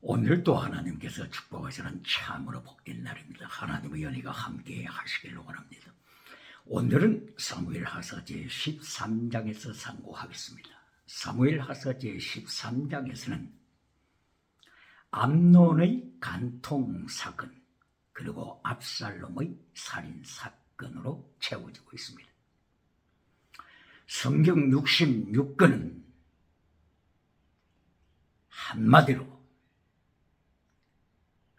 오늘도 하나님께서 축복하시는 참으로 복된 날입니다. 하나님의 연희가 함께 하시길 원합니다. 오늘은 사무엘하서 제13장에서 상고하겠습니다. 사무엘하서 제13장에서는 암논의 간통 사건 그리고 압살롬의 살인 사건으로 채워지고 있습니다. 성경 66권은 한마디로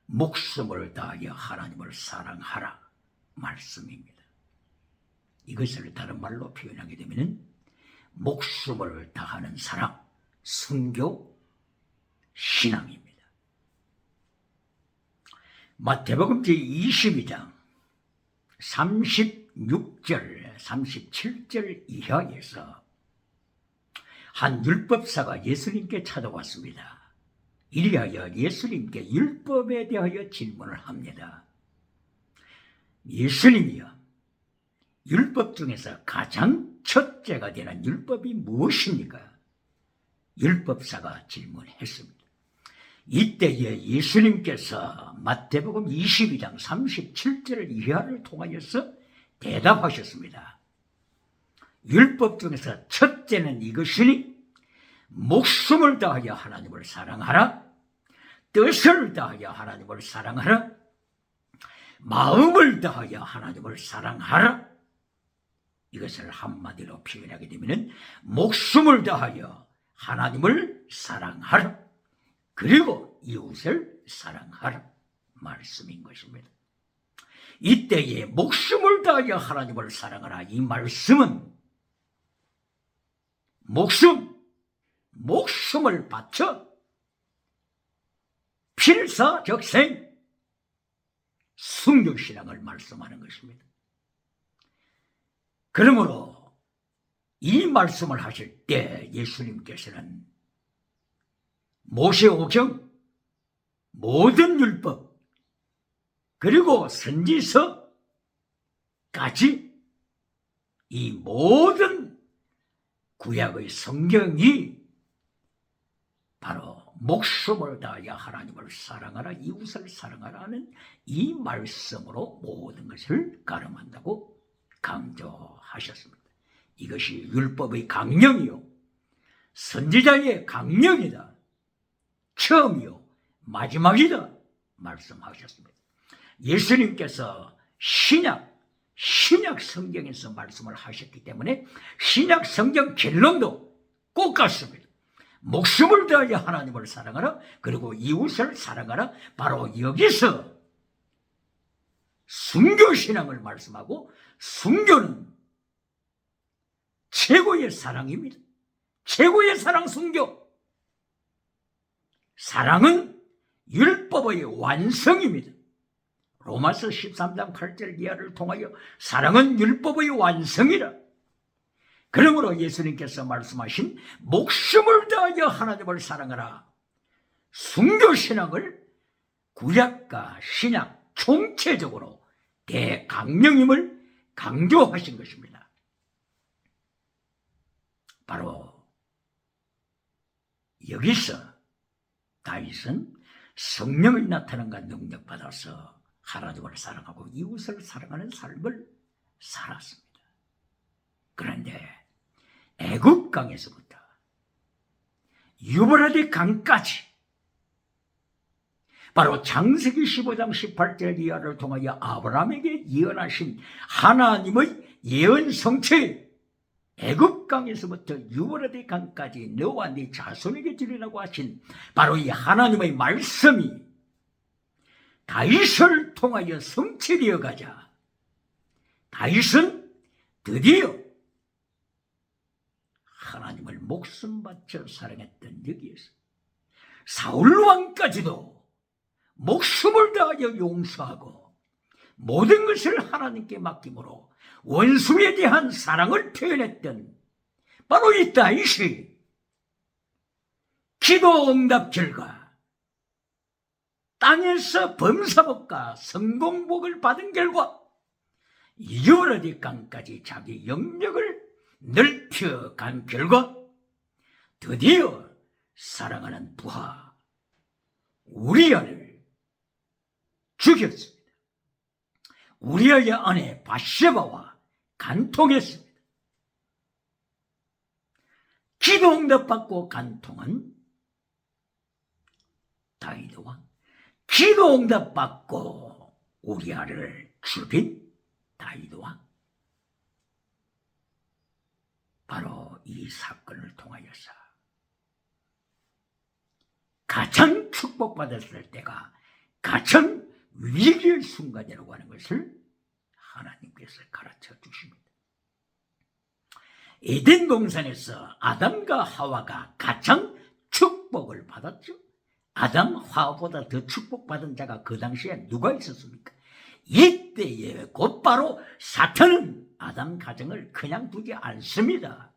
목숨을 다하여 하나님을 사랑하라 말씀입니다. 이것을 다른 말로 표현하게 되면 목숨을 다하는 사랑, 순교, 신앙입니다. 마태복음 제22장 36절, 37절 이하에서 한 율법사가 예수님께 찾아왔습니다. 이리하여 예수님께 율법에 대하여 질문을 합니다. 예수님이여, 율법 중에서 가장 첫째가 되는 율법이 무엇입니까? 율법사가 질문했습니다. 이때에 예수님께서 마태복음 22장 37절 이하를 통하여서 대답하셨습니다. 율법 중에서 첫째는 이것이니 목숨을 다하여 하나님을 사랑하라, 뜻을 다하여 하나님을 사랑하라, 마음을 다하여 하나님을 사랑하라. 이것을 한마디로 표현하게 되면 목숨을 다하여 하나님을 사랑하라, 그리고 이웃을 사랑하라 말씀인 것입니다. 이때에 목숨을 다하여 하나님을 사랑하라, 이 말씀은 목숨을 바쳐 필사적생 순교신앙을 말씀하는 것입니다. 그러므로 이 말씀을 하실 때 예수님께서는 모세오경, 모든 율법, 그리고 선지서까지 이 모든 구약의 성경이 바로 목숨을 다하여 하나님을 사랑하라, 이웃을 사랑하라 하는 이 말씀으로 모든 것을 가름한다고 강조하셨습니다. 이것이 율법의 강령이요, 선지자의 강령이다, 처음이요 마지막이다 말씀하셨습니다. 예수님께서 신약 성경에서 말씀을 하셨기 때문에 신약 성경 결론도 꼭 같습니다. 목숨을 다하여 하나님을 사랑하라, 그리고 이웃을 사랑하라. 바로 여기서 순교신앙을 말씀하고, 순교는 최고의 사랑입니다. 최고의 사랑 순교. 사랑은 율법의 완성입니다. 로마서 13장 8절 이하를 통하여 사랑은 율법의 완성이라. 그러므로 예수님께서 말씀하신 목숨을 다하여 하나님을 사랑하라, 순교신앙을 구약과 신약 총체적으로 대강령임을 강조하신 것입니다. 바로 여기서 다윗은 성령의 나타남과 능력받아서 하나님을 사랑하고 이웃을 사랑하는 삶을 살았습니다. 그런데 애굽강에서부터 유브라데 강까지, 바로 창세기 15장 18절 이하를 통하여 아브라함에게 예언하신 하나님의 예언 성체, 애굽강에서부터 유브라데 강까지 너와 네 자손에게 주리라고 하신 바로 이 하나님의 말씀이 다윗을 통하여 성취되어 가자, 다윗은 드디어 하나님을 목숨 바쳐 사랑했던 여기에서 사울왕까지도 목숨을 다하여 용서하고 모든 것을 하나님께 맡김으로 원수에 대한 사랑을 표현했던 바로 이 다윗이 기도 응답 결과 땅에서 범사복과 성공복을 받은 결과 유브라데 강까지 자기 영역을 넓혀간 결과 드디어 사랑하는 부하 우리아를 죽였습니다. 우리아의 아내 바세바와 간통했습니다. 기도 응답받고 간통한 다윗과 기도 응답받고 우리아를 죽인 다윗과 바로 이 사건을 통하여서 가장 축복받았을 때가 가장 위기의 순간이라고 하는 것을 하나님께서 가르쳐 주십니다. 에덴 동산에서 아담과 하와가 가장 축복을 받았죠. 아담, 하와보다 더 축복받은 자가 그 당시에 누가 있었습니까? 이때에 곧바로 사탄은 아담 가정을 그냥 두지 않습니다.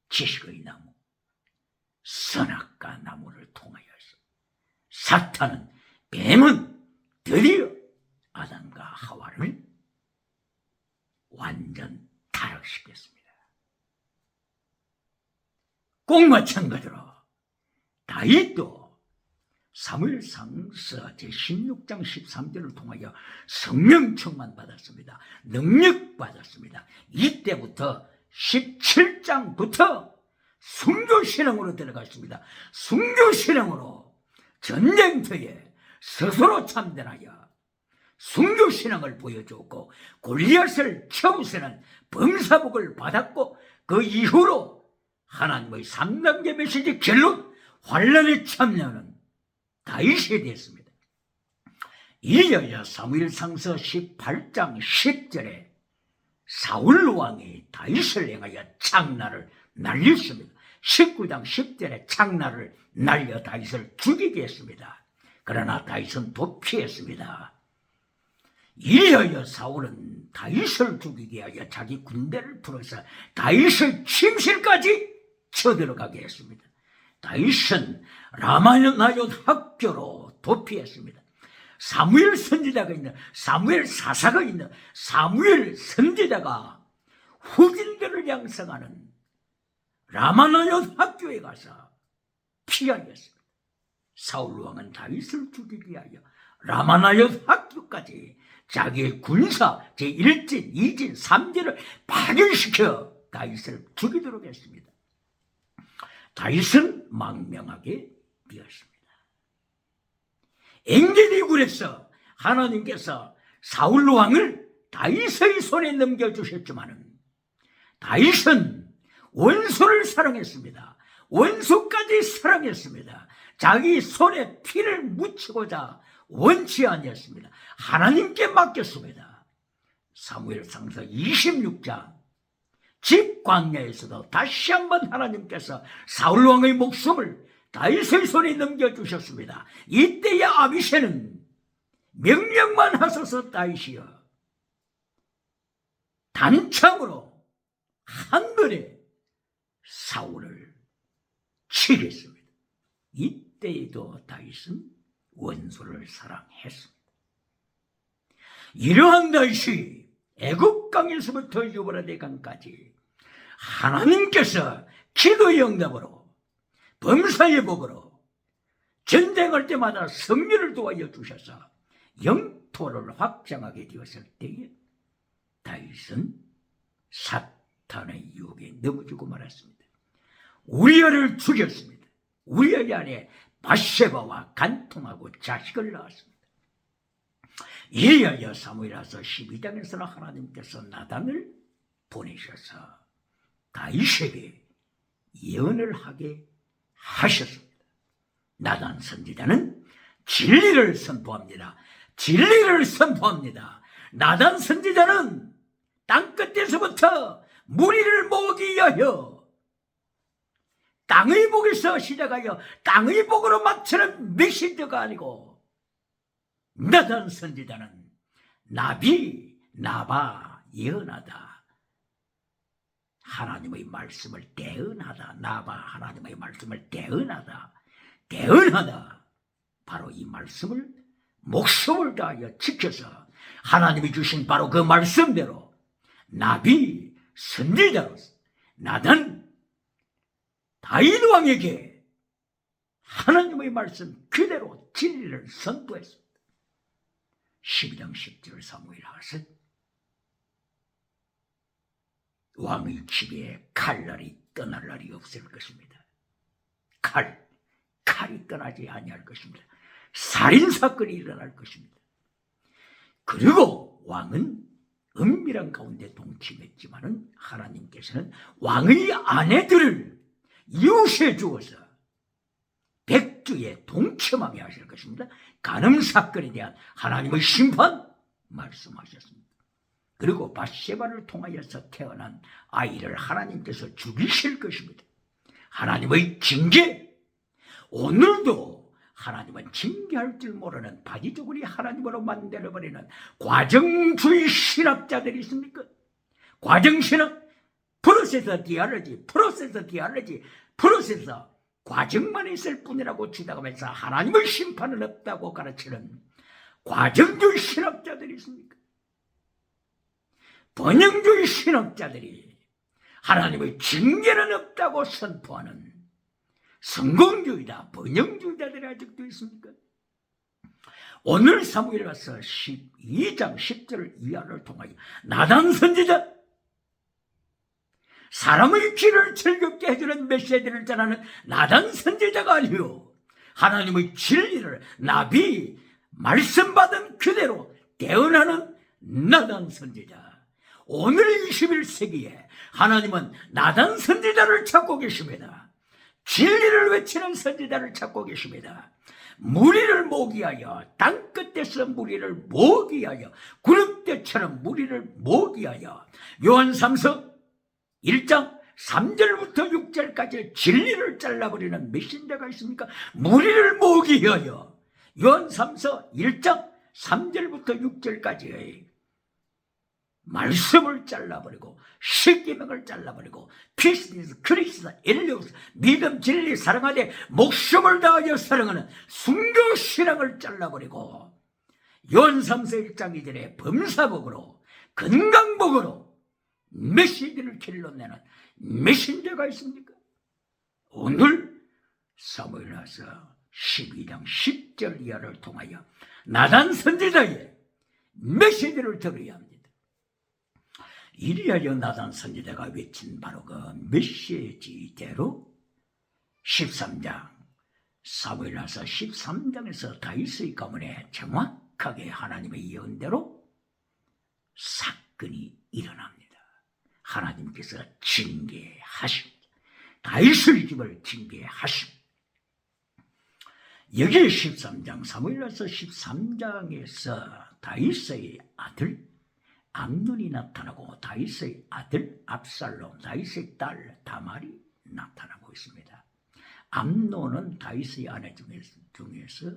지식의 나무, 선악과 나무를 통하여서 사탄은, 뱀은 드디어 아담과 하와를 완전 타락시켰습니다. 꼭 마찬가지로 다윗도 사무엘상서 제16장 13절을 통하여 성령 충만 받았습니다. 능력 받았습니다. 이때부터 17장부터 순교신앙으로 들어갔습니다. 순교신앙으로 전쟁터에 스스로 참전하여 순교신앙을 보여주었고 골리앗을 쳐부수는 범사복을 받았고 그 이후로 하나님의 3단계 메시지 결론 환란에 참여하는 다윗이 됐습니다. 이어서 사무엘상서 18장 10절에 사울 왕이 다윗을 향하여 창날을 날렸습니다. 19장 10절에 창날을 날려 다윗을 죽이게 했습니다. 그러나 다윗은 도피했습니다. 이어서 사울은 다윗을 죽이게 하여 자기 군대를 풀어서 다윗의 침실까지 쳐들어가게 했습니다. 다윗은 라마나옅 학교로 도피했습니다. 사무엘 선지자가 있는, 사무엘 사사가 있는 사무엘 선지자가 후진들을 양성하는 라마나옅 학교에 가서 피하였습니다. 사울 왕은 다윗을 죽이기 위하여 라마나옅 학교까지 자기의 군사 제1진, 2진, 3진을 파견시켜 다윗을 죽이도록 했습니다. 다윗은 망명하게 되었습니다. 엔게디굴에서 하나님께서 사울 왕을 다윗의 손에 넘겨주셨지만 다윗은 원수를 사랑했습니다. 원수까지 사랑했습니다. 자기 손에 피를 묻히고자 원치 아니었습니다. 하나님께 맡겼습니다. 사무엘상서 26장 집 광야에서도 다시 한번 하나님께서 사울 왕의 목숨을 다윗의 손에 넘겨주셨습니다. 이때의 아비새는 명령만 하소서 다윗이여 단창으로 한 번에 사울을 치겠습니다. 이때에도 다윗은 원수를 사랑했습니다. 이러한 다윗이 애굽강에서부터 유브라데 강까지 하나님께서 기도의 응답으로 범사의 복으로 전쟁할 때마다 승리를 도와여 주셔서 영토를 확장하게 되었을 때에 다윗은 사탄의 유혹에 넘어지고 말았습니다. 우리아를 죽였습니다. 우리아의 아내 바세바와 간통하고 자식을 낳았습니다. 이어서 사무엘하서 12장에서는 하나님께서 나단을 보내셔서 다윗에게 예언을 하게 하셨습니다. 나단 선지자는 진리를 선포합니다. 진리를 선포합니다. 나단 선지자는 땅끝에서부터 무리를 모으기 위하여 땅의 복에서 시작하여 땅의 복으로 맞추는 메시지가 아니고 나단 선지자는 나비, 나바, 예언하다. 하나님의 말씀을 대언하다. 나바, 하나님의 말씀을 대언하다. 대언하다. 바로 이 말씀을 목숨을 다하여 지켜서 하나님이 주신 바로 그 말씀대로 나비, 선지자로서 나단, 다윗 왕에게 하나님의 말씀 그대로 진리를 선포했습니다. 12장 10절 사무엘 하셨 왕의 집에 칼날이 떠날 날이 없을 것입니다. 칼이 떠나지 아니할 것입니다. 살인사건이 일어날 것입니다. 그리고 왕은 은밀한 가운데 동침했지만은 하나님께서는 왕의 아내들을 이웃해 주어서 백주에 동침하게 하실 것입니다. 간음사건에 대한 하나님의 심판 말씀하셨습니다. 그리고 밧세바를 통하여서 태어난 아이를 하나님께서 죽이실 것입니다. 하나님의 징계. 오늘도 하나님은 징계할 줄 모르는 바지저고리 하나님으로 만들어버리는 과정주의 신학자들이 있습니까? 과정신학, 프로세서 디알러지, 과정만 있을 뿐이라고 주장하면서 하나님의 심판은 없다고 가르치는 과정주의 신학자들이 있습니까? 번영주의 신학자들이 하나님의 징계는 없다고 선포하는 성공주의다, 번영주의자들이 아직도 있습니까? 오늘 사무엘하서 12장 10절 이하를 통하여 나단 선지자, 사람의 귀를 즐겁게 해주는 메시지를 전하는 나단 선지자가 아니요 하나님의 진리를 나비 말씀받은 그대로 대언하는 나단 선지자. 오늘 21세기에 하나님은 나단 선지자를 찾고 계십니다. 진리를 외치는 선지자를 찾고 계십니다. 무리를 모기하여, 땅끝에서 무리를 모기하여, 구름대처럼 무리를 모기하여, 요한삼서 1장 3절부터 6절까지 진리를 잘라버리는 메신저가 있습니까? 무리를 모기하여, 요한삼서 1장 3절부터 6절까지 말씀을 잘라버리고 십계명을 잘라버리고 피스니스, 크리스나, 엘리오스, 믿음, 진리, 사랑하되 목숨을 다하여 사랑하는 순교신앙을 잘라버리고 요한삼서 1장 2절에 범사복으로 건강복으로 메시지를 길러내는 메신저가 있습니까? 오늘 사무엘하서 12장 10절 이하를 통하여 나단 선지자의 메시지를 들어야 합니다. 이리하여 나단 선지자가 외친 바로 그 메시지대로 13장 사무엘하서 13장에서 다윗의 가문에 정확하게 하나님의 예언대로 사건이 일어납니다. 하나님께서 징계하십니다. 다윗의 집을 징계하십니다. 여기 13장 사무엘하서 13장에서 다윗의 아들 암논이 나타나고 다윗의 아들 압살롬, 다윗의 딸 다말이 나타나고 있습니다. 암논은 다윗의 아내 중에서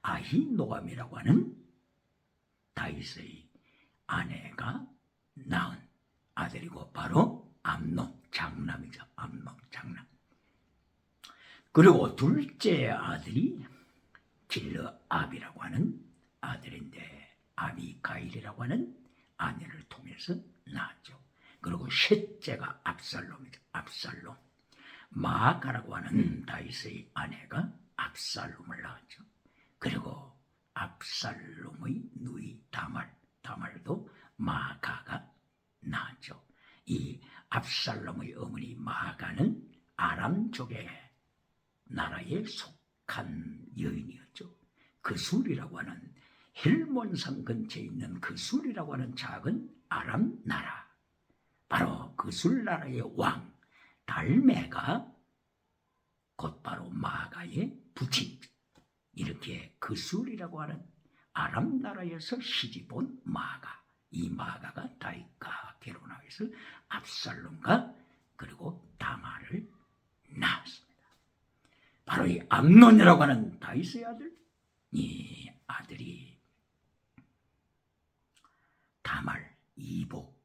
아히노암이라고 하는 다윗의 아내가 낳은 아들이고 바로 암논, 장남이죠. 암논, 장남. 그리고 둘째 아들이 길르압이라고 하는 아들인데 아비가일이라고 하는 아내를 통해서 낳았죠. 그리고 셋째가 압살롬이죠. 압살롬. 마아가라고 하는 다윗의 아내가 압살롬을 낳았죠. 그리고 압살롬의 누이 다말도 마아가가 낳았죠. 이 압살롬의 어머니 마아가는 아람 쪽의 나라에 속한 여인이었죠. 그술이라고 하는 헬몬산 근처에 있는 그술이라고 하는 작은 아람 나라, 바로 그술 나라의 왕 달메가 곧바로 마아가의 부친이죠. 이렇게 그술이라고 하는 아람 나라에서 시집온 마아가, 이 마아가가 다윗과 결혼하여서 압살롬과 그리고 다말을 낳았습니다. 바로 이 암논이라고 하는 다윗의 아들, 이 아들이 다말, 이복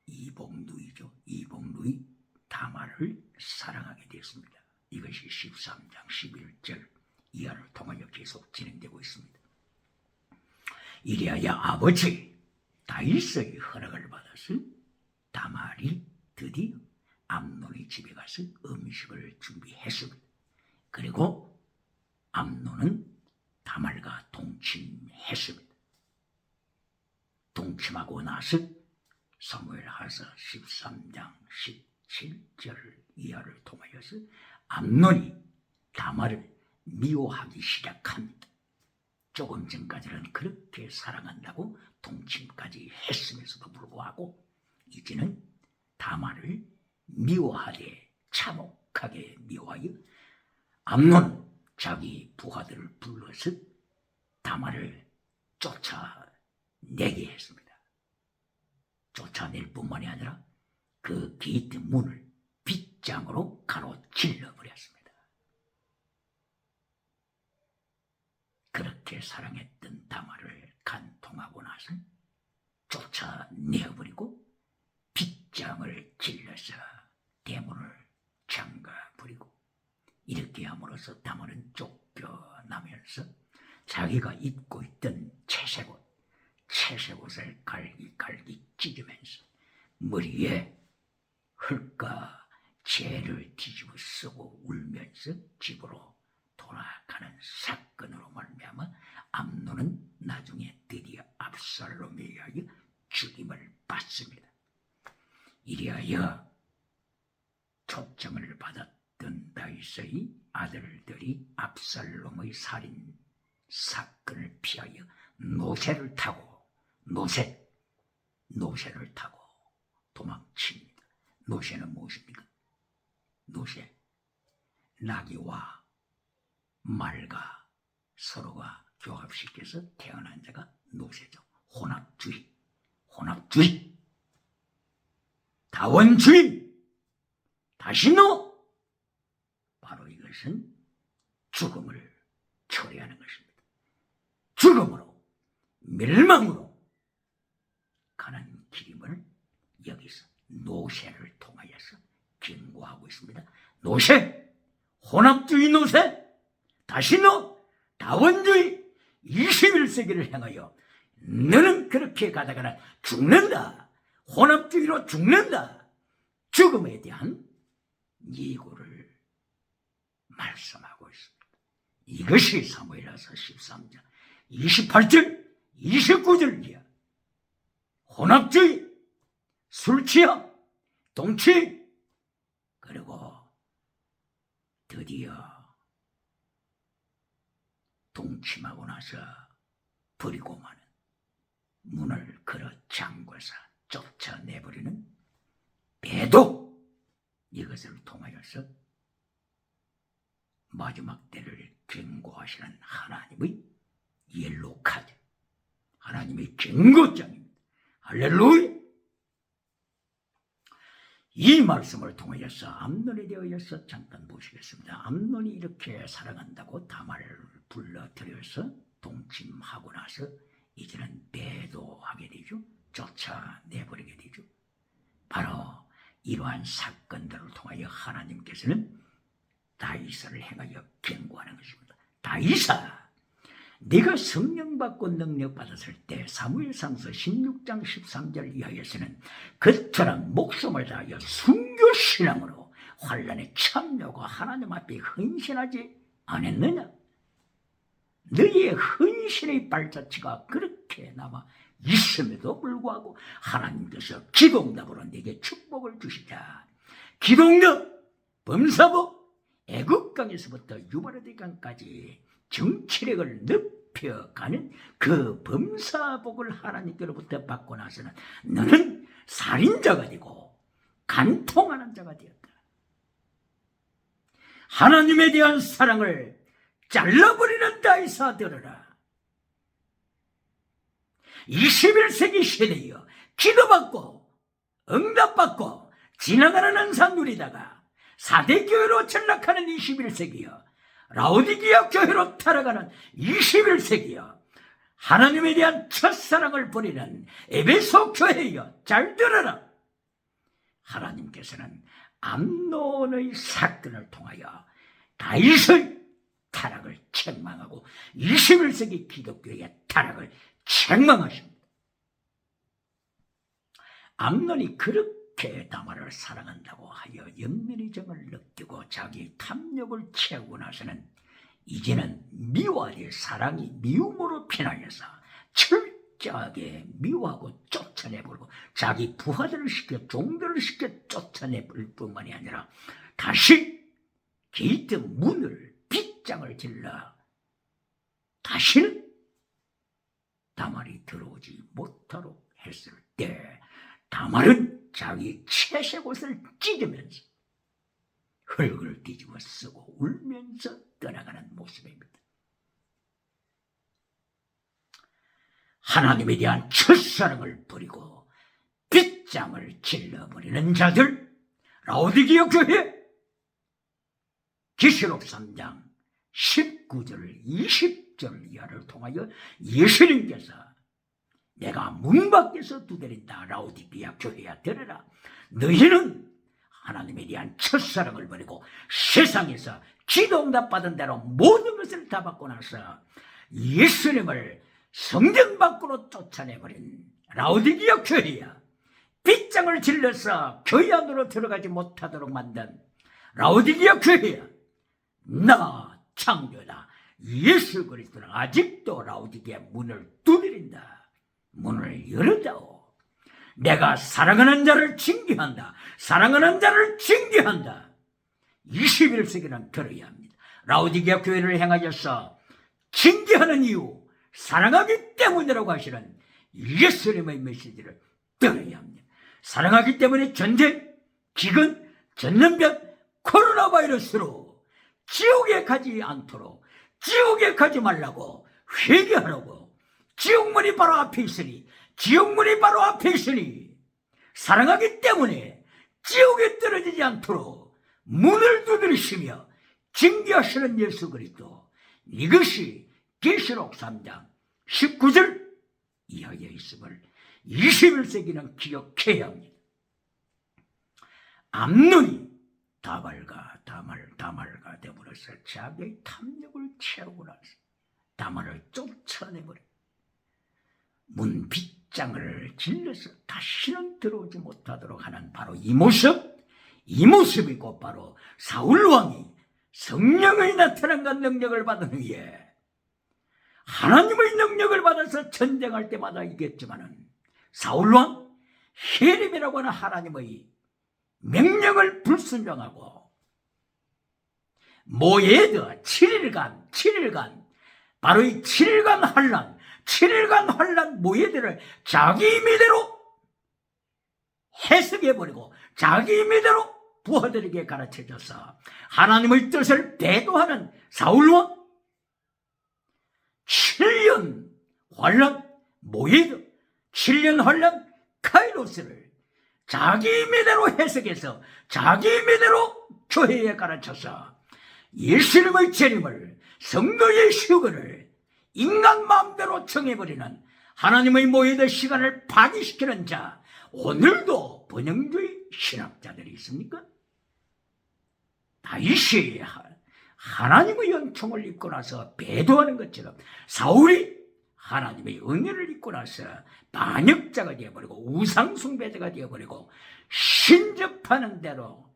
누이죠. 이복 누이 다말을 사랑하게 되었습니다. 이것이 13장 11절 이하를 통하여 계속 진행되고 있습니다. 이리하여 아버지 다윗의 허락을 받아서 다말이 드디어 암논의 집에 가서 음식을 준비했습니다. 그리고 암논은 다말과 동침했습니다. 동침하고 나서 사무엘하서 13장 17절 이하를 통하여서 암논이 다말을 미워하기 시작합니다. 조금 전까지는 그렇게 사랑한다고 동침까지 했음에도 불구하고 이제는 다말을 미워하되 참혹하게 미워하여 암논 자기 부하들을 불러서 다말을 쫓아내게 했습니다. 쫓아낼 뿐만이 아니라 그 게이트 문을 빗장으로 가로질러 버렸습니다. 그렇게 사랑했던 다말을 간통하고 나서 쫓아내어버리고 빗장을 질러서 대문을 잠가버리고 이렇게 함으로써 다말은 쫓겨나면서 자기가 입고 있던 채색옷을 갈기갈기 찢으면서 머리에 흙과 재를 뒤집어 쓰고 울면서 집으로 돌아가는 사건으로 말미암아 암논은 나중에 드디어 압살롬에 의하여 죽임을 받습니다. 이리하여 초청을 받았던 다윗의 아들들이 압살롬의 살인 사건을 피하여 노새를 타고 도망칩니다. 노새는 무엇입니까? 노새, 나귀와 말과 서로가 교합시켜서 태어난 자가 노새죠. 혼합주의, 다원주의, 다신노. 바로 이것은 죽음을 초래하는 것입니다. 죽음으로, 멸망으로 가는 길임을 여기서 노새를 통하여서 경고하고 있습니다. 노새, 혼합주의 노새, 다신노, 다원주의 21세기를 향하여 너는 그렇게 가다가는 죽는다. 혼합주의로 죽는다. 죽음에 대한 예고를 말씀하고 있습니다. 이것이 사무엘하서 13장 28절 29절이야. 혼합주의, 술취함, 동취, 그리고 드디어 동침하고 나서 버리고 마는 문을 걸어 잠궈서 쫓아내버리는 배도, 이것을 통하여서 마지막 때를 경고하시는 하나님의 옐로우 카드, 하나님의 경고장입니다. 할렐루야. 이 말씀을 통하여서 암논에 대하여서 잠깐 보시겠습니다. 암논이 이렇게 사랑한다고 다말을 불러들여서 동침하고 나서 이제는 배도하게 되죠. 쫓아내버리게 되죠. 바로 이러한 사건들을 통하여 하나님께서는 다윗을 행하여 경고하는 것입니다. 다윗아, 네가 성령 받고 능력 받았을 때 사무엘상서 16장 13절 이하에서는 그처럼 목숨을 다하여 순교신앙으로 환난에 참여하고 하나님 앞에 헌신하지 않았느냐? 너희의 헌신의 발자취가 그렇게 남아 있음에도 불구하고 하나님께서 기도응답으로 내게 축복을 주시자. 기도응답, 범사복, 애국강에서부터 유브라데 강까지 정치력을 높여가는 그 범사복을 하나님께로부터 받고 나서는 너는 살인자가 되고 간통하는 자가 되었다. 하나님에 대한 사랑을 잘라버리는 다윗아 들으라. 21세기 시대여 기도받고 응답받고 지나가는 항상 누리다가 4대 교회로 전락하는 21세기여, 라오디게아 교회로 타락하는 21세기여, 하나님에 대한 첫사랑을 버리는 에베소 교회여 잘 들어라. 하나님께서는 암논의 사건을 통하여 다윗의 타락을 책망하고 21세기 기독교의 타락을 책망하십니다. 암논이 그렇게 그렇게 다말을 사랑한다고 하여 영면의 정을 느끼고 자기 탐욕을 채우고 나서는 이제는 미워할 사랑이 미움으로 변하여서 철저하게 미워하고 쫓아내버리고 자기 부하들을 시켜 종들을 시켜 쫓아내버릴 뿐만이 아니라 다시 게이트 문을 빗장을 질러 다시는 다말이 들어오지 못하도록 했을 때 다말은 자기 채색옷을 찢으면서 흙을 뒤집어 쓰고 울면서 떠나가는 모습입니다. 하나님에 대한 첫사랑을 버리고 빗장을 질러버리는 자들, 라오디게아 교회 계시록 3장 19절 20절 이하를 통하여 예수님께서 내가 문 밖에서 두드린다. 라오디게아 교회야 들으라. 너희는 하나님에 대한 첫사랑을 버리고 세상에서 기도응답 받은 대로 모든 것을 다 받고 나서 예수님을 성전 밖으로 쫓아내버린 라오디게아 교회야. 빗장을 질러서 교회 안으로 들어가지 못하도록 만든 라오디게아 교회야. 나 창조다 예수 그리스도는 아직도 라오디게아 문을 두드린다. 문을 열어다오. 내가 사랑하는 자를 징계한다. 사랑하는 자를 징계한다. 21세기는 들어야 합니다. 라오디게아 교회를 향하여서 징계하는 이유 사랑하기 때문이라고 하시는 예수님의 메시지를 들어야 합니다. 사랑하기 때문에 전쟁, 기근, 전염병, 코로나 바이러스로 지옥에 가지 않도록 지옥에 가지 말라고 회개하라고. 지옥문이 바로 앞에 있으니 지옥문이 바로 앞에 있으니 사랑하기 때문에 지옥에 떨어지지 않도록 문을 두드리시며 징계하시는 예수 그리스도, 이것이 계시록 3장 19절 이하에 있음을 21세기는 기억해야 합니다. 암논이 다말과 되버려서 자기의 탐욕을 채우고 나서 다말을 쫓아내버려 문 빗장을 질러서 다시는 들어오지 못하도록 하는 바로 이 모습이고 바로 사울왕이 성령의 나타난과 능력을 받은 후에 하나님의 능력을 받아서 전쟁할 때마다 이겼지만은 사울왕 헤림이라고 하는 하나님의 명령을 불순종하고 모에드 7일간 바로 이 7일간 환란 모에드를 자기 임의대로 해석해버리고 자기 임의대로 부하들에게 가르쳐줘서 하나님의 뜻을 배도하는 사울왕 7년 환란 모에드 7년 환란 카이로스를 자기 임의대로 해석해서 자기 임의대로 교회에 가르쳐서 예수님의 재림을 성도의 휴거를 인간 마음대로 정해버리는 하나님의 모에드 시간을 파기시키는 자, 오늘도 번영주의 신학자들이 있습니까? 다윗이 하나님의 은총을 입고 나서 배도하는 것처럼 사울이 하나님의 은혜를 입고 나서 반역자가 되어버리고 우상숭배자가 되어버리고 신접하는 대로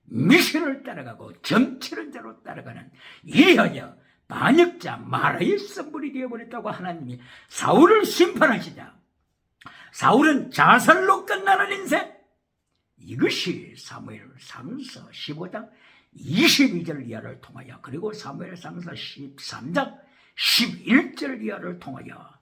미신을 따라가고 점치는 대로 따라가는 이리하여 반역자 마라의 선물이 되어버렸다고 하나님이 사울을 심판하시자 사울은 자살로 끝나는 인생, 이것이 사무엘상서 15장 22절 이하를 통하여 그리고 사무엘상서 13장 11절 이하를 통하여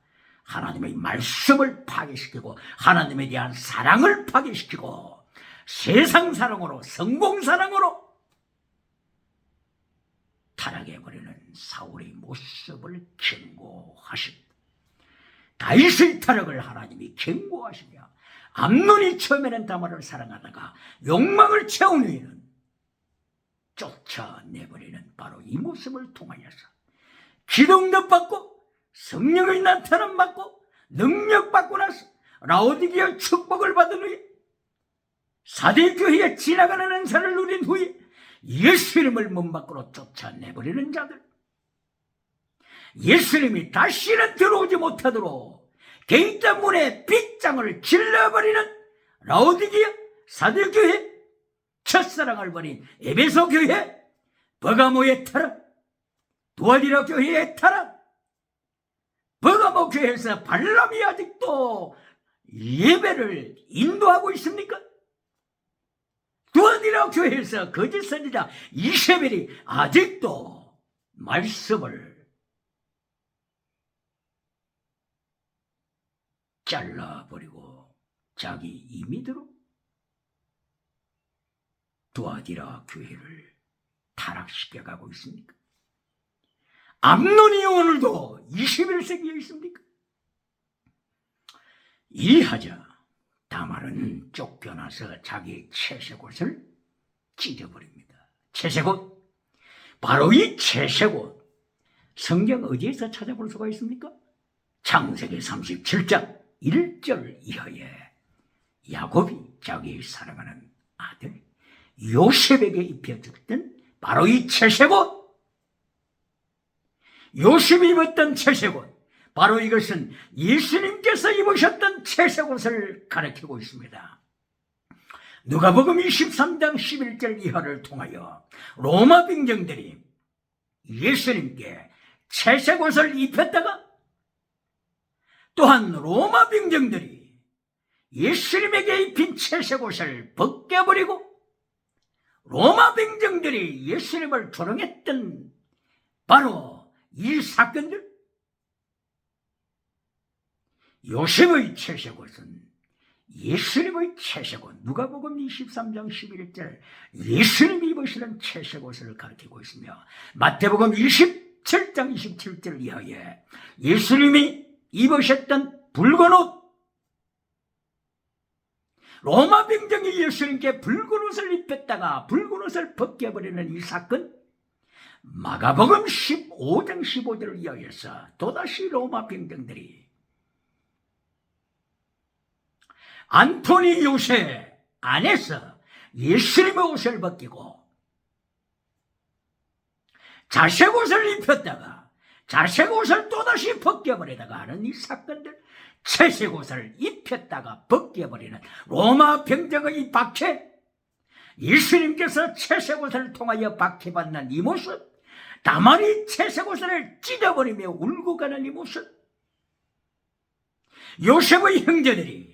하나님의 말씀을 파괴시키고 하나님에 대한 사랑을 파괴시키고 세상 사랑으로 성공 사랑으로 타락해버리는 사울의 모습을 경고하십니다. 다윗의 타락을 하나님이 경고하시며 암논이 처음에는 다말을 사랑하다가 욕망을 채운 후에는 쫓아내버리는 바로 이 모습을 통하여서 기도응답 받고 성령의 나타남 받고 능력 받고 나서 라오디게아 축복을 받은 후에 사대교회에 지나가는 은사를 누린 후에 예수님을 문 밖으로 쫓아내버리는 자들, 예수님이 다시는 들어오지 못하도록 게이트 문에 빗장을 질러버리는 라오디게아 사도교회, 첫사랑을 버린 에베소 교회, 버가모의 타락, 두아디라 교회의 타락, 버가모 교회에서 발람이 아직도 예배를 인도하고 있습니까? 두아디라 교회에서 거짓 선지자 이세벨이 아직도 말씀을 잘라버리고 자기 임의대로 두아디라 교회를 타락시켜가고 있습니까? 암논이 오늘도 21세기에 있습니까? 이리하자 다말은 쫓겨나서 자기 채색옷을 찢어버립니다. 채색옷, 바로 이 채색옷, 성경 어디에서 찾아볼 수가 있습니까? 창세기 37장 1절 이하에 야곱이 자기 사랑하는 아들 요셉에게 입혀줬던 바로 이 채색옷, 요셉이 입었던 채색옷, 바로 이것은 예수님께서 입으셨던 채색옷을 가리키고 있습니다. 누가복음 23장 11절 이하를 통하여 로마兵정들이 예수님께 채색옷을 입혔다가 또한 로마兵정들이 예수님에게 입힌 채색옷을 벗겨버리고 로마兵정들이 예수님을 조롱했던 바로 이 사건들, 요셉의 채색옷은 예수님의 채색옷, 누가복음 23장 11절 예수님이 입으시는 채색옷을 가리키고 있으며 마태복음 27장 27절 이하에 예수님이 입으셨던 붉은 옷, 로마兵정이 예수님께 붉은 옷을 입혔다가 붉은 옷을 벗겨버리는 이 사건, 마가복음 15장 15절을 이하여서 또다시 로마兵정들이 안토니 요셉 안에서 예수님의 옷을 벗기고 자색 옷을 입혔다가 자색 옷을 또다시 벗겨버리다가 하는 이 사건들, 채색 옷을 입혔다가 벗겨버리는 로마 병정의 박해, 예수님께서 채색 옷을 통하여 박해받는 이 모습, 다말이 채색 옷을 찢어버리며 울고 가는 이 모습, 요셉의 형제들이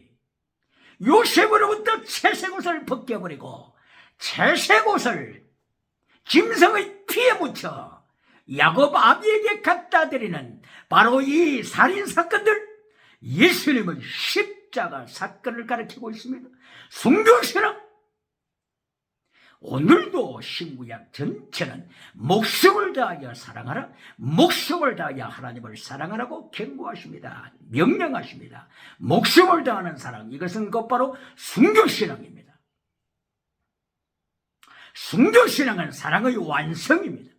요셉으로부터 채색 옷을 벗겨버리고 채색 옷을 짐승의 피에 묻혀 야곱 아비에게 갖다 드리는 바로 이 살인사건들, 예수님의 십자가 사건을 가리키고 있습니다. 순교신앙, 오늘도 신구약 전체는 목숨을 다하여 사랑하라, 목숨을 다하여 하나님을 사랑하라고 경고하십니다. 명령하십니다. 목숨을 다하는 사랑, 이것은 곧바로 순교신앙입니다. 순교신앙은 사랑의 완성입니다.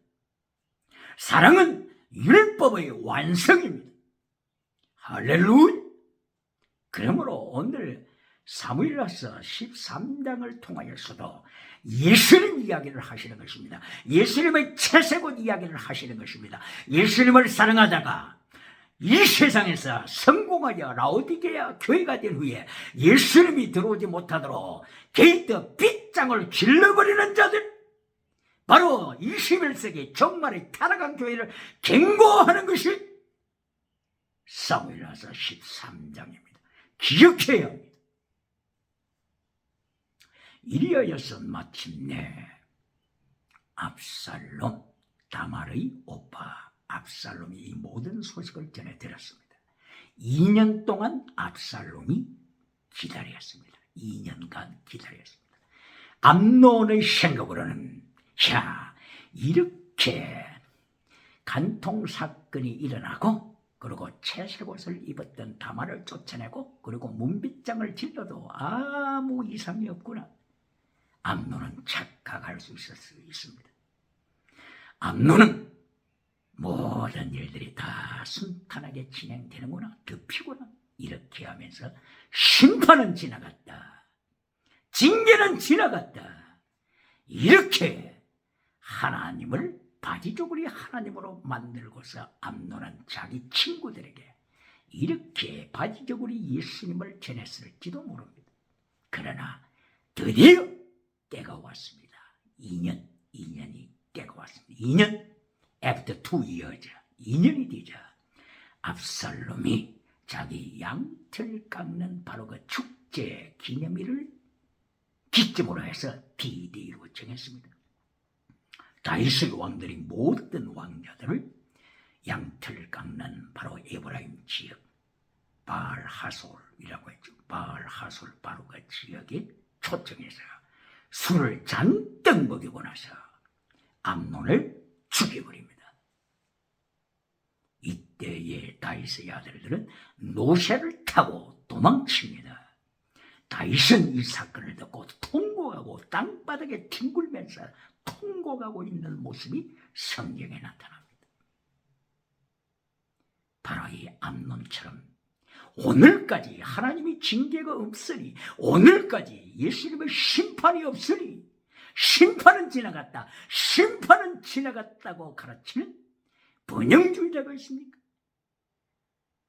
사랑은 율법의 완성입니다. 할렐루야. 그러므로 오늘 사무엘하서 13장을 통하여서도 예수님 이야기를 하시는 것입니다. 예수님의 채색옷 이야기를 하시는 것입니다. 예수님을 사랑하다가 이 세상에서 성공하여 라오디게아 교회가 된 후에 예수님이 들어오지 못하도록 게이트 빗장을 길러버리는 자들, 바로 21세기 정말의 타락한 교회를 경고하는 것이 사무엘하서 13장입니다. 기억해야 합니다. 이리하여서 마침내 압살롬, 다말의 오빠 압살롬이 이 모든 소식을 전해 들었습니다. 2년 동안 압살롬이 기다렸습니다. 2년간 기다렸습니다. 암논의 생각으로는 이렇게 간통사건이 일어나고, 그리고 채색옷을 입었던 다말을 쫓아내고, 그리고 문빗장을 질러도 아무 이상이 없구나. 암논은 착각할 수 있습니다. 암논은 모든 일들이 다 순탄하게 진행되는구나, 덮이구나, 이렇게 하면서 심판은 지나갔다, 징계는 지나갔다, 이렇게 하나님을 바지저고리 하나님으로 만들고서 암논은 자기 친구들에게 이렇게 바지저고리 예수님을 전했을지도 모릅니다. 그러나 드디어 때가 왔습니다. 2년이 때가 왔습니다. 2년, after 2 years, 2년이 되자 압살롬이 자기 양털 깎는 바로 그 축제 기념일을 기점으로 해서 D-Day로 정했습니다. 다윗의 왕들이 모든 왕자들을 양털 깎는 바로 에브라임 지역 바알하솔이라고 했죠. 바알하솔 바로 그 지역에 초청해서 술을 잔뜩 먹이고 나서 암논을 죽여버립니다. 이때의 다윗의 아들들은 노새를 타고 도망칩니다. 다윗은 이 사건을 듣고 통곡하고 땅바닥에 뒹굴면서 통곡하고 있는 모습이 성경에 나타납니다. 바로 이 암논처럼 오늘까지 하나님의 징계가 없으니, 오늘까지 예수님의 심판이 없으니, 심판은 지나갔다, 심판은 지나갔다고 가르치는 번영주의자가 있습니까?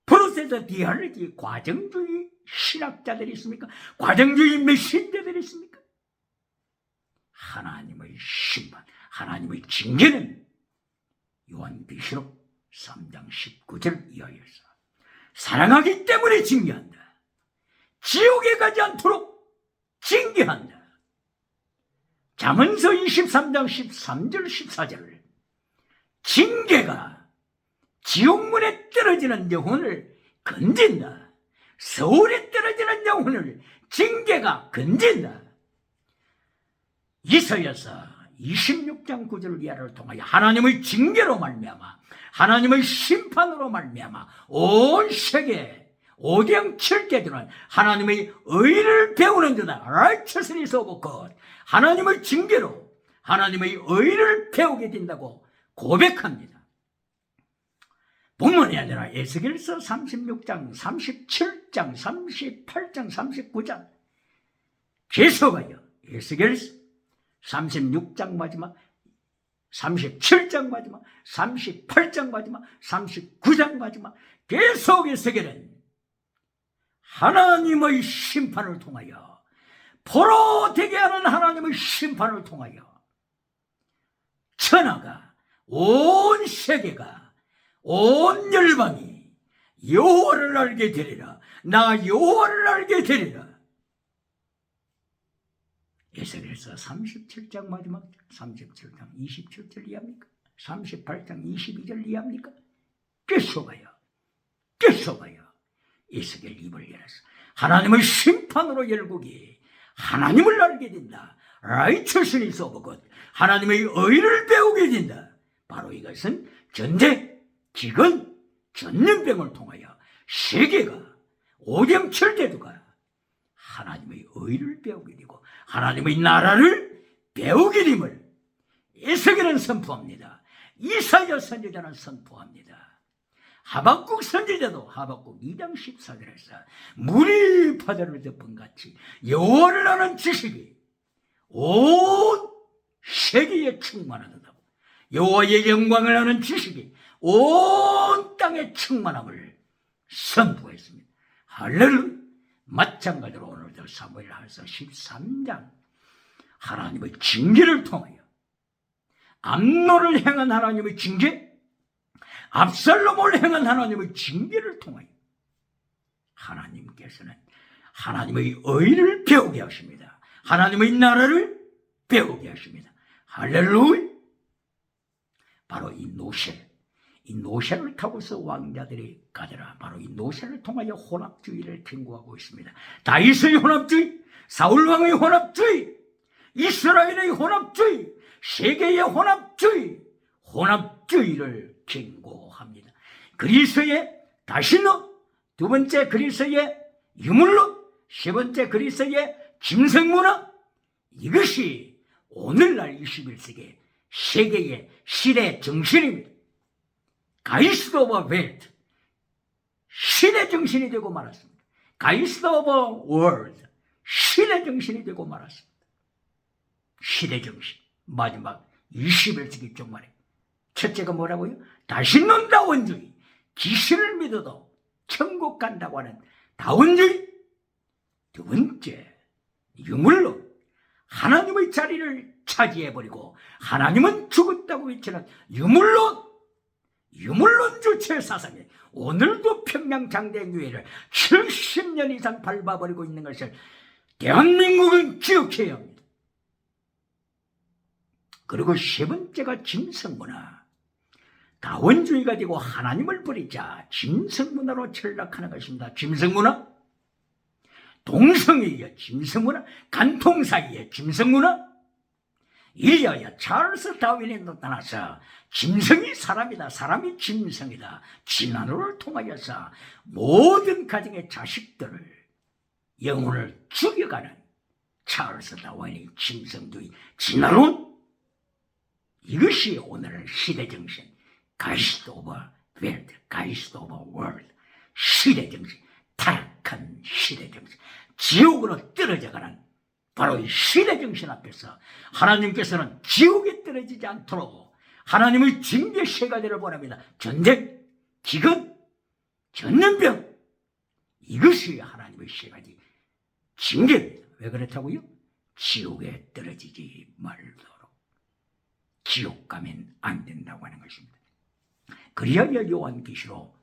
프로세서 디알레지 과정주의 신학자들이 있습니까? 과정주의 메신저들이 있습니까? 하나님의 심판, 하나님의 징계는 요한계시록 3장 19절 이하여서 사랑하기 때문에 징계한다. 지옥에 가지 않도록 징계한다. 잠언서 23장 13절 14절 징계가 지옥문에 떨어지는 영혼을 건진다. 서울에 떨어지는 영혼을 징계가 건진다. 이사야서 26장 9절 이하를 통하여 하나님의 징계로 말미암아, 하나님의 심판으로 말미암아 온 세계 오경 7개들은 하나님의 의를 배우는 자다. righteousness of God. 하나님의 징계로 하나님의 의를 배우게 된다고 고백합니다. 본문이 아니라 에스겔서 36장, 37장, 38장, 39장 계속하여 에스겔서 36장 마지막, 37장 마지막, 38장 마지막, 39장 마지막 계속 에스겔은 하나님의 심판을 통하여, 포로 되게 하는 하나님의 심판을 통하여 천하가, 온 세계가, 온 열방이 여호와를 알게 되리라. 나 여호와를 알게 되리라. 에스겔서 37장 마지막 37장 27절 이해합니까? 38장 22절 이해합니까? 계속하여 에스겔 입을 열어서 하나님의 심판으로 열국이 하나님을 알게 된다. righteousness of God. 하나님의 의를 배우게 된다. 바로 이것은 전쟁, 기근, 전염병을 통하여 세계가, 오경철대도가 하나님의 의를 배우게 되고 하나님의 나라를 배우게 됨을 에스겔은 선포합니다. 이사야 선지자는 선포합니다. 하박국 선지자도 하박국 2장 14절에서 물이 바다를 덮은 같이 여호와를 아는 지식이 온 세계에 충만하다고, 여호와의 영광을 아는 지식이 온 땅에 충만함을 선포했습니다. 할렐루야. 마찬가지로 오늘도 사무엘하서 13장 하나님의 징계를 통하여, 암논을 행한 하나님의 징계, 압살롬을 행한 하나님의 징계를 통하여 하나님께서는 하나님의 의를 배우게 하십니다. 하나님의 나라를 배우게 하십니다. 할렐루야. 바로 이 노새를 타고서 왕자들이 가더라. 바로 이 노새를 통하여 혼합주의를 경고하고 있습니다. 다윗의 혼합주의, 사울왕의 혼합주의, 이스라엘의 혼합주의, 세계의 혼합주의를 경고합니다. 그리스의 다시노, 두 번째 그리스의 유물로, 세 번째 그리스의 짐승문화, 이것이 오늘날 21세기 세계의 시대 정신입니다. 가이스트 오브 벨트, 신의 정신이 되고 말았습니다. 가이스트 오브 월드, 신의 정신이 되고 말았습니다. 시대 정신, 마지막 21세기 종말에 첫째가 뭐라고요? 다시는 다원주의, 귀신을 믿어도 천국 간다고 하는 다원주의. 두 번째 유물로, 하나님의 자리를 차지해버리고 하나님은 죽었다고 외치는 유물론주 제사상에 오늘도 평양장대교회를 70년 이상 밟아버리고 있는 것을 대한민국은 기억해야 합니다. 그리고 세 번째가 짐승문화. 다원주의가 되고 하나님을 버리자 짐승문화로 전락하는 것입니다. 짐승문화, 동성애의 짐승문화, 간통사기의 짐승문화. 이리하여 찰스 다윈이 나타나서 짐승이 사람이다, 사람이 짐승이다, 진화론을 통하여서 모든 가정의 자식들을 영혼을 죽여가는 찰스 다윈의 짐승주의 진화론. 이것이 오늘의 시대정신, 가이스트 오브 웰드, 가이스트 오브 월드, 시대정신, 타락한 시대정신, 지옥으로 떨어져가는 바로 이 시대정신 앞에서 하나님께서는 지옥에 떨어지지 않도록 하나님의 징계 세 가지를 보냅니다. 전쟁, 기근, 전염병. 이것이 하나님의 세 가지 징계입니다. 왜 그렇다고요? 지옥에 떨어지지 말도록. 지옥 가면 안 된다고 하는 것입니다. 그리하여 요한계시록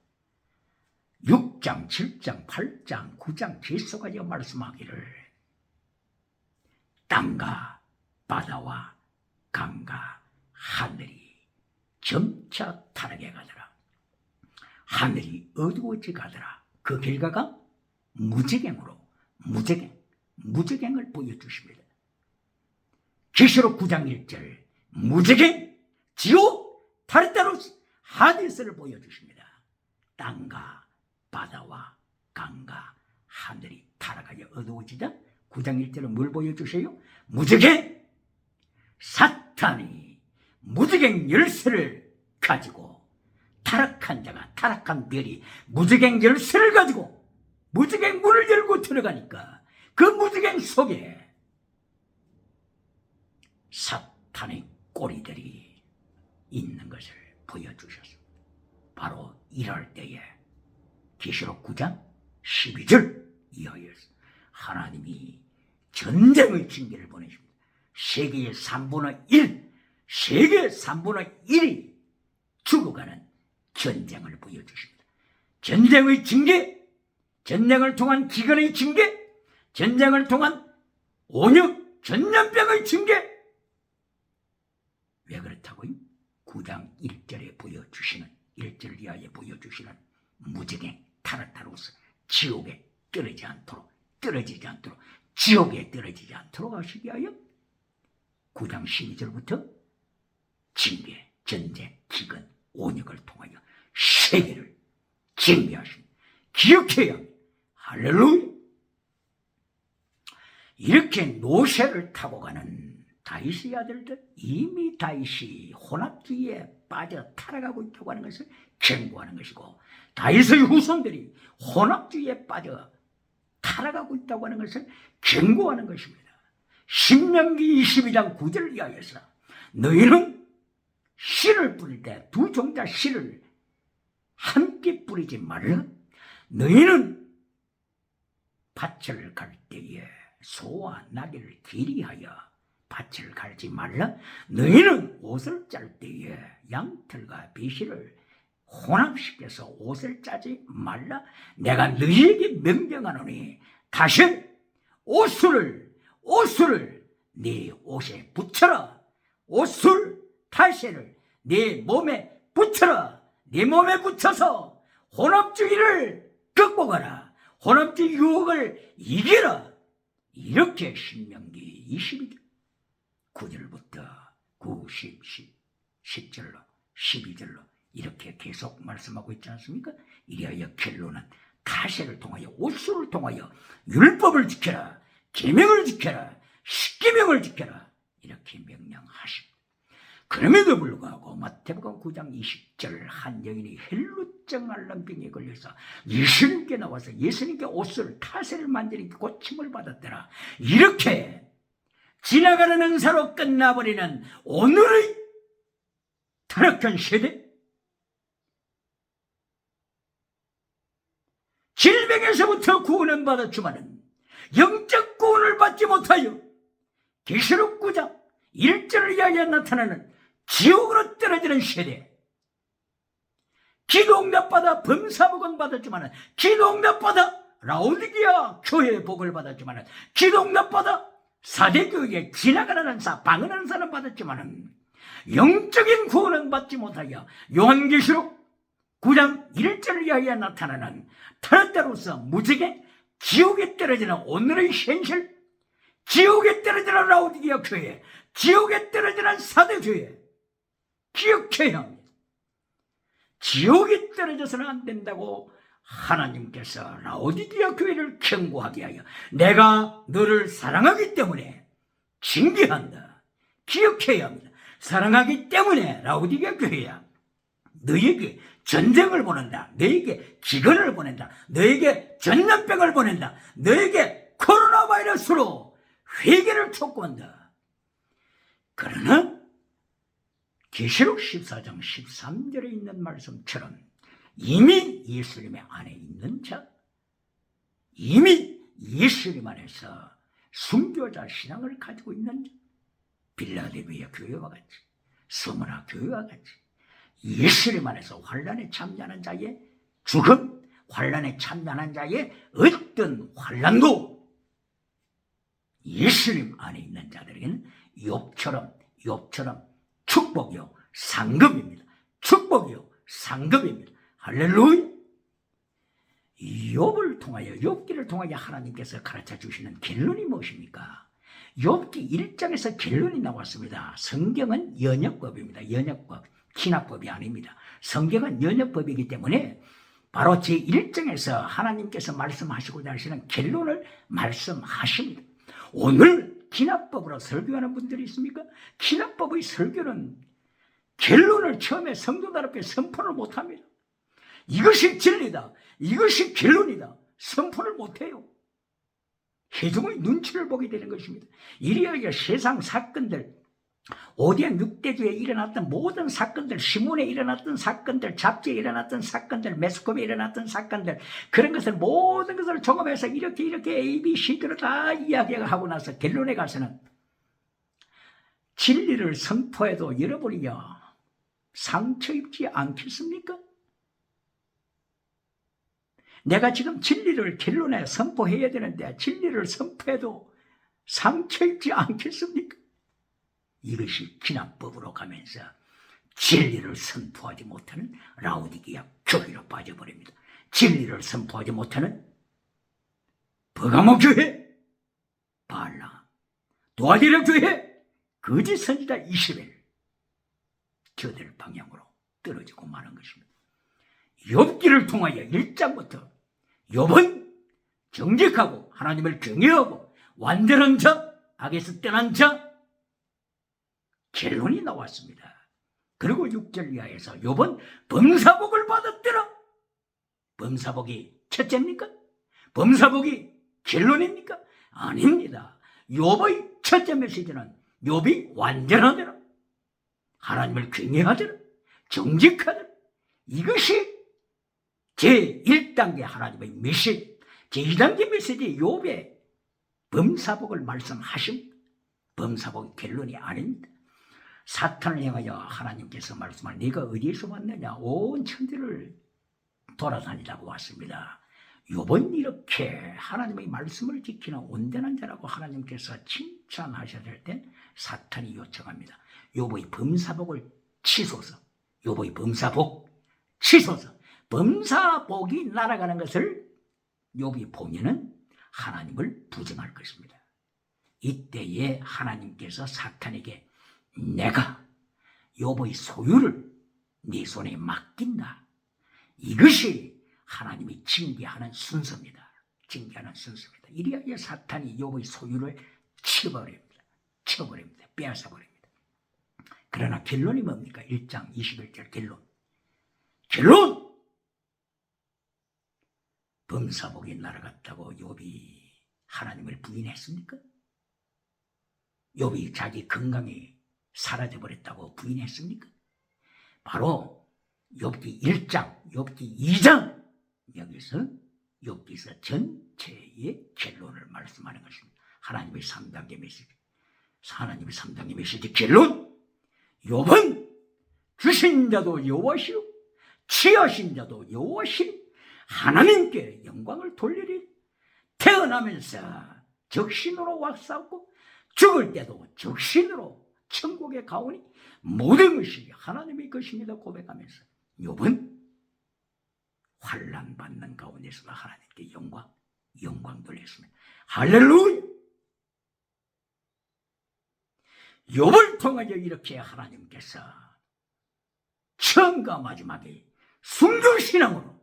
6장, 7장, 8장, 9장 계속하여 말씀하기를 땅과 바다와 강과 하늘이 점차 타락해 가더라. 하늘이 어두워져 가더라. 그 결과가 무저갱으로 무저갱을 보여주십니다. 계시록 9장 1절 무저갱, 지옥, 타르타로스, 하데스를 보여주십니다. 땅과 바다와 강과 하늘이 타락하여 어두워지자 9장 1절은 뭘 보여주세요? 무저갱, 사탄이 무저갱 열쇠를 가지고 타락한 자가, 타락한 별이 무저갱 열쇠를 가지고 무저갱 문을 열고 들어가니까 그 무저갱 속에 사탄의 꼬리들이 있는 것을 보여주셨습니다. 바로 이럴 때에 계시록 9장 12절 이하여서 하나님이 전쟁의 징계를 보내십니다. 세계의 3분의 1, 세계의 3분의 1이 죽어가는 전쟁을 보여주십니다. 전쟁의 징계, 전쟁을 통한 기근의 징계, 전쟁을 통한 온역, 전염병의 징계. 왜 그렇다고요? 9장 1절에 보여주시는, 1절 이하에 보여주시는 무저갱, 타르타로스, 지옥에 떨어지지 않도록, 지옥에 떨어지지 않도록 하시기 위하여 9장 12절부터 징계, 전쟁, 기근, 온역을 통하여 세계를 징계하십니다. 기억해야 합니다. 할렐루야. 이렇게 노새를 타고 가는 다윗의 아들들, 이미 다윗이 혼합주의에 빠져 타락하고 있다고 하는 것을 경고하는 것이고, 다윗의 후손들이 혼합주의에 빠져 타락하고 있다고 하는 것을 경고하는 것입니다. 신명기 22장 9절 이하에서 너희는 씨를 뿌릴 때 두 종자 씨를 함께 뿌리지 말라. 너희는 밭을 갈 때에 소와 나귀를 길이하여 밭을 갈지 말라. 너희는 옷을 짤 때에 양털과 배실을 혼합시켜서 옷을 짜지 말라. 내가 너희에게 명령하노니 다시 옷을 네 옷에 붙여라. 옷을 타시를 네 몸에 붙여라. 네 몸에 붙여서 혼합주의를 극복하라. 혼합주의 유혹을 이겨라. 이렇게 신명기 22절 9절부터 9, 10, 10절로 12절로 이렇게 계속 말씀하고 있지 않습니까? 이리하여 결론은 타세를 통하여 옷수를 통하여 율법을 지켜라. 계명을 지켜라. 십계명을 지켜라. 이렇게 명령하십니다. 그럼에도 불구하고 마태복음 9장 20절 한 여인이 헬루증 알람병에 걸려서 예수님께 나와서 예수님께 옷을 타세를 만지니까 고침을 받았더라. 이렇게 지나가는 행사로 끝나버리는 오늘의 타락한 세대, 질병에서부터 구원을 받았지만은 영적 구원을 받지 못하여 계시록 9장 1절을 이야기해 나타나는 지옥으로 떨어지는 세대. 기도응답받아 범사복은 받았지만, 기도응답받아 라오디게아 교회의 복을 받았지만, 기도응답받아 사대교회에 지나가는 방언하는 사람 받았지만, 영적인 구원은 받지 못하여 요한계시록 9장 1절을 이야기해 나타나는 터렛대로서 무지개 지옥에 떨어지는 오늘의 현실, 지옥에 떨어지는 라오디게아 교회, 지옥에 떨어지는 사대교회 기억해야 합니다. 지옥에 떨어져서는 안 된다고 하나님께서 라오디게아 교회를 경고하게 하여 내가 너를 사랑하기 때문에 징계한다. 기억해야 합니다. 사랑하기 때문에 라오디게아 교회야, 너에게 전쟁을 보낸다. 너에게 기근을 보낸다. 너에게 전염병을 보낸다. 너에게 코로나 바이러스로 회개를 촉구한다. 그러나 계시록 14장 13절에 있는 말씀처럼 이미 예수님의 안에 있는 자, 이미 예수님 안에서 순교자 신앙을 가지고 있는 자, 빌라델비아 교회와 같이, 스무나 교회와 같이 예수님 안에서 환란에 참여하는 자의 죽음, 환란에 참여하는 자의 어떤 환란도 예수님 안에 있는 자들에게는 욥처럼 축복이요 상급입니다. 축복이요 상급입니다. 할렐루야. 욥을 통하여, 욥기를 통하여 하나님께서 가르쳐 주시는 결론이 무엇입니까? 욥기 1장에서 결론이 나왔습니다. 성경은 연역법입니다. 연역법, 기납법이 아닙니다. 성경은 연역법이기 때문에 바로 제1장에서 하나님께서 말씀하시고자 하시는 결론을 말씀하십니다. 오늘 기납법으로 설교하는 분들이 있습니까? 기납법의 설교는 결론을 처음에 성도답게 선포를 못합니다. 이것이 진리다, 이것이 결론이다, 선포를 못해요. 회중의 눈치를 보게 되는 것입니다. 이리하여 세상 사건들, 오디안 6대주에 일어났던 모든 사건들, 신문에 일어났던 사건들, 잡지에 일어났던 사건들, 매스컴에 일어났던 사건들, 그런 것을 모든 것을 종합해서 이렇게 A, B, C로 다 이야기하고 나서 결론에 가서는 진리를 선포해도 여러분이요 상처 입지 않겠습니까? 내가 지금 진리를 결론에 선포해야 되는데 진리를 선포해도 상처 입지 않겠습니까? 이것이 기납법으로 가면서 진리를 선포하지 못하는 라오디게아 교회로 빠져버립니다. 진리를 선포하지 못하는 버가모 교회, 바알라, 도아디라 교회, 거짓 선지자 이스라엘, 저들 방향으로 떨어지고 마는 것입니다. 욥기를 통하여 1장부터 욥은 정직하고 하나님을 경외하고 완전한 자, 악에서 떠난 자, 결론이 나왔습니다. 그리고 6절 이하에서 욥은 범사복을 받았더라. 범사복이 첫째입니까? 범사복이 결론입니까? 아닙니다. 욥의 첫째 메시지는 욥이 완전하더라, 하나님을 경외하더라, 정직하더라. 이것이 제1단계 하나님의 메시지, 제2단계 메시지 욥의 범사복을 말씀하십니다. 범사복의 결론이 아닙니다. 사탄을 향하여 하나님께서 말씀하는 네가 어디에서 왔느냐, 온 천지를 돌아다니다고 왔습니다. 욥은 이렇게 하나님의 말씀을 지키는 온전한 자라고 하나님께서 칭찬하셔야 될 때 사탄이 요청합니다. 욥의 범사복을 치소서. 욥의 범사복 치소서. 범사복이 날아가는 것을 욥이 보면은 하나님을 부정할 것입니다. 이때에 하나님께서 사탄에게 내가 욥의 소유를 네 손에 맡긴다. 이것이 하나님이 징계하는 순서입니다. 징계하는 순서입니다. 이리하여 사탄이 욥의 소유를 쳐버립니다. 빼앗아버립니다. 그러나 결론이 뭡니까? 1장 21절 결론! 범사복이 날아갔다고 욥이 하나님을 부인했습니까? 욥이 자기 건강이 사라져버렸다고 부인했습니까? 바로 욥기 1장, 욥기 2장, 여기서 욥기서 전체의 결론을 말씀하는 것입니다. 하나님의 3단계 메시지. 하나님의 3장의 메시지 결론. 욥은 주신 자도 여호와시요 취하신 자도 여호와시니 하나님께 영광을 돌리리. 태어나면서 적신으로 왁사고 죽을 때도 적신으로 천국에 가오니 모든 것이 하나님의 것입니다 고백하면서 욥은 환난 받는 가운데서도 하나님께 영광 돌렸습니다. 할렐루야. 욥을 통하여 이렇게 하나님께서 처음과 마지막에 순교신앙으로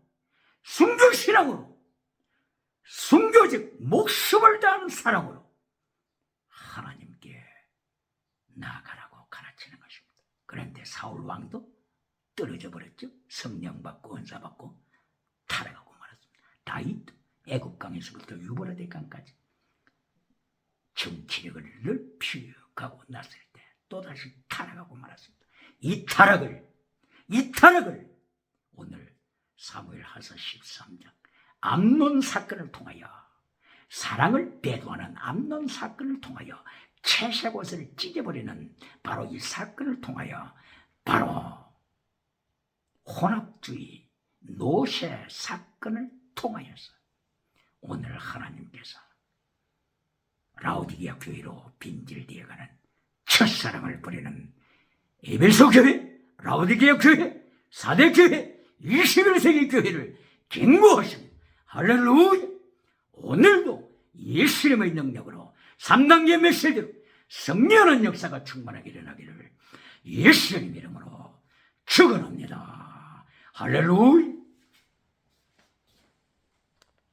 순교적 목숨을 다하는 사랑으로 하나님께 나아가라고 가르치는 것입니다. 그런데 사울 왕도 떨어져 버렸죠. 성령 받고 은사 받고 타락하고 말았습니다. 다윗도 애국강에서부터 유브라데 강까지 정치력을 넓히가고 났을 때 또다시 타락하고 말았습니다. 이 타락을 오늘 사무엘하서 13장 암논 사건을 통하여 사랑을 배도하는 암논 사건을 통하여 채색옷을 찢어버리는 바로 이 사건을 통하여 바로 혼합주의 노세 사건을 통하여서 오늘 하나님께서 라오디게아 교회로 빈질되어가는 첫사랑을 버리는 에베소 교회, 라오디게아 교회, 사대 교회, 21세기 교회를 경고하십니다. 할렐루야. 오늘도 예수님의 능력으로 3단계 메시지로 성령의 역사가 충만하게 일어나기를 예수님 이름으로 축원합니다. 할렐루야.